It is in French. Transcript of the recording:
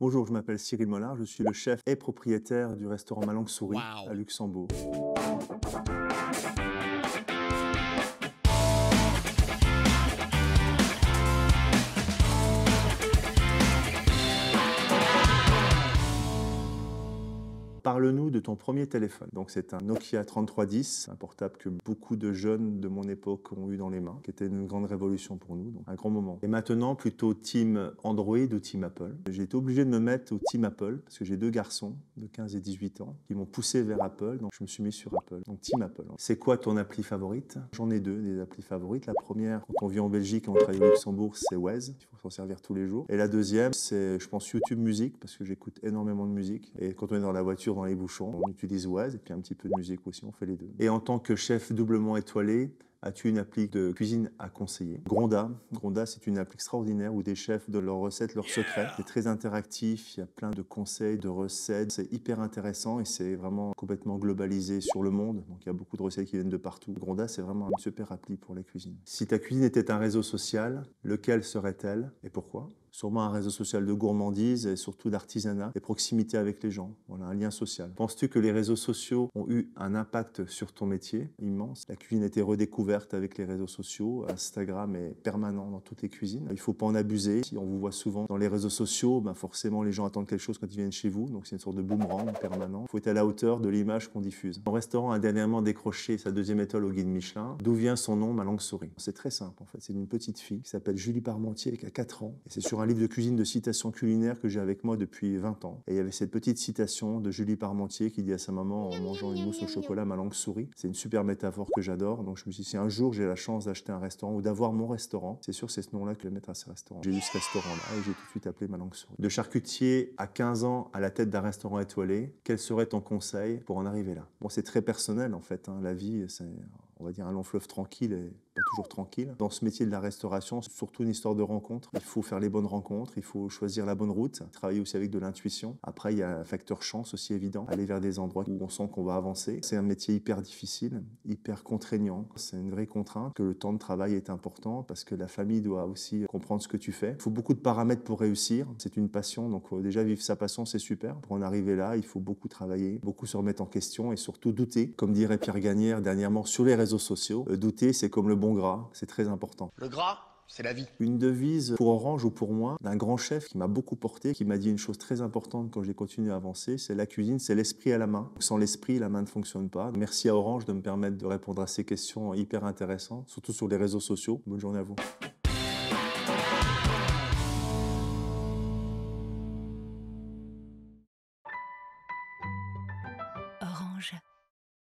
Bonjour, je m'appelle Cyril Mollard, je suis le chef et propriétaire du restaurant Ma Langue Souris à Wow! Luxembourg. Parle-nous de ton premier téléphone. Donc c'est un Nokia 3310, un portable que beaucoup de jeunes de mon époque ont eu dans les mains, qui était une grande révolution pour nous, donc un grand moment. Et maintenant, plutôt team Android ou team Apple. J'ai été obligé de me mettre au team Apple, parce que j'ai deux garçons de 15 et 18 ans qui m'ont poussé vers Apple, donc je me suis mis sur Apple. Donc team Apple. C'est quoi ton appli favorite? J'en ai deux, des applis favorites. La première, quand on vit en Belgique et on travaille au Luxembourg, c'est Waze. Il faut s'en servir tous les jours. Et la deuxième, c'est, je pense, YouTube Musique, parce que j'écoute énormément de musique. Et quand on est dans la voiture, dans les bouchons, on utilise Waze et puis un petit peu de musique aussi, on fait les deux. Et en tant que chef doublement étoilé, as-tu une appli de cuisine à conseiller? Gronda. Gronda, c'est une appli extraordinaire où des chefs donnent leurs recettes, leurs secrets. C'est très interactif, il y a plein de conseils, de recettes. C'est hyper intéressant et c'est vraiment complètement globalisé sur le monde. Donc il y a beaucoup de recettes qui viennent de partout. Gronda, c'est vraiment une super appli pour la cuisine. Si ta cuisine était un réseau social, lequel serait-elle et pourquoi? Sûrement un réseau social de gourmandise et surtout d'artisanat et proximité avec les gens. Voilà, un lien social. Penses-tu que les réseaux sociaux ont eu un impact sur ton métier immense? La cuisine a été redécouverte avec les réseaux sociaux. Instagram est permanent dans toutes les cuisines. Il ne faut pas en abuser. Si on vous voit souvent dans les réseaux sociaux, ben forcément les gens attendent quelque chose quand ils viennent chez vous. Donc c'est une sorte de boomerang permanent. Il faut être à la hauteur de l'image qu'on diffuse. Mon restaurant a dernièrement décroché sa deuxième étoile au guide Michelin. D'où vient son nom, Ma Langue Souris? C'est très simple en fait. C'est une petite fille qui s'appelle Julie Parmentier qui a 4 ans. Et c'est sur un livre de cuisine de citations culinaires que j'ai avec moi depuis 20 ans. Et il y avait cette petite citation de Julie Parmentier qui dit à sa maman en mangeant une mousse au chocolat, ma langue sourit. C'est une super métaphore que j'adore. Donc je me suis dit, si un jour j'ai la chance d'acheter un restaurant ou d'avoir mon restaurant, c'est sûr c'est ce nom-là que je vais mettre à ce restaurant. J'ai eu ce restaurant-là et j'ai tout de suite appelé Ma Langue Sourit. De charcutier à 15 ans à la tête d'un restaurant étoilé, quel serait ton conseil pour en arriver là? Bon, c'est très personnel en fait. La vie, c'est, on va dire, un long fleuve tranquille et pas toujours tranquille. Dans ce métier de la restauration, c'est surtout une histoire de rencontre. Il faut faire les bonnes rencontres, il faut choisir la bonne route, travailler aussi avec de l'intuition. Après, il y a un facteur chance aussi évident, aller vers des endroits où on sent qu'on va avancer. C'est un métier hyper difficile, hyper contraignant. C'est une vraie contrainte, que le temps de travail est important parce que la famille doit aussi comprendre ce que tu fais. Il faut beaucoup de paramètres pour réussir. C'est une passion, donc déjà vivre sa passion, c'est super. Pour en arriver là, il faut beaucoup travailler, beaucoup se remettre en question et surtout douter. Comme dirait Pierre Gagnère dernièrement sur les réseaux sociaux, douter, c'est comme le bon gras, c'est très important. Le gras, c'est la vie. Une devise pour Orange ou pour moi, d'un grand chef qui m'a beaucoup porté, qui m'a dit une chose très importante quand j'ai continué à avancer, c'est la cuisine, c'est l'esprit à la main. Sans l'esprit, la main ne fonctionne pas. Merci à Orange de me permettre de répondre à ces questions hyper intéressantes, surtout sur les réseaux sociaux. Bonne journée à vous. Orange.